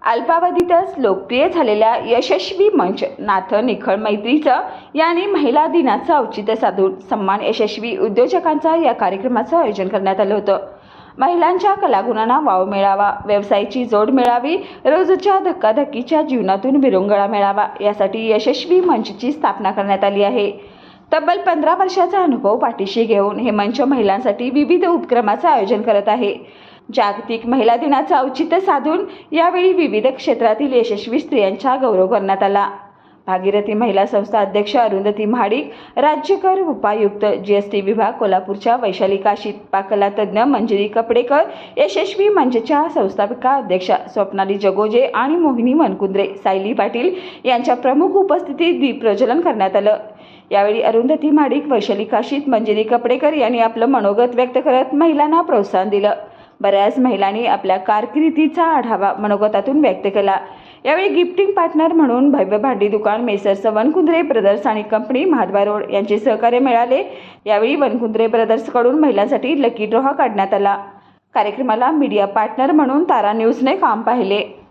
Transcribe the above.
अल्पावधीतच लोकप्रिय झालेल्या यशस्वी मंच नाथ निखळ मैत्रीचं यांनी महिला दिनाचं औचित्य साधून सन्मान यशस्वी उद्योजकांचा या कार्यक्रमाचं आयोजन करण्यात आलं होतं। महिलांच्या कलागुणांना वाव मिळावा, व्यवसायाची जोड मिळावी, रोजच्या धक्काधक्कीच्या जीवनातून विरंगुळा मिळावा यासाठी यशस्वी मंचची स्थापना करण्यात आली आहे। तब्बल 15 वर्षाचा अनुभव पाठीशी घेऊन हे मंच महिलांसाठी विविध उपक्रमाचं आयोजन करत आहे। जागतिक महिला दिनाचं औचित्य साधून यावेळी विविध क्षेत्रातील यशस्वी स्त्रियांचा गौरव करण्यात आला। भागीरथी महिला संस्था अध्यक्ष अरुंधती महाडिक, राज्यकर उपायुक्त जीएसटी विभाग कोल्हापूरच्या वैशाली काशीत, पाककला तज्ज्ञ मंजिरी कपडेकर, यशस्वी मंचच्या संस्थापिका अध्यक्षा स्वप्नाली जगोजे आणि मोहिनी मनकुंद्रे, सायली पाटील यांच्या प्रमुख उपस्थितीत दीप प्रज्वलन करण्यात आलं। यावेळी अरुंधती महाडिक, वैशाली काशीत, मंजिरी कपडेकर यांनी आपलं मनोगत व्यक्त करत महिलांना प्रोत्साहन दिलं। बऱ्याच महिलांनी आपल्या कारकिर्दीचा आढावा मनोगतातून व्यक्त केला। यावेळी गिफ्टिंग पार्टनर म्हणून भव्य भांडी दुकान मेसर्स वनकुंद्रे ब्रदर्स आणि कंपनी महाद्वार रोड यांचे सहकार्य मिळाले। यावेळी वनकुंद्रे ब्रदर्सकडून महिलांसाठी लकी ड्रॉ काढण्यात आला। कार्यक्रमाला मीडिया पार्टनर म्हणून तारा न्यूजने काम पाहिले।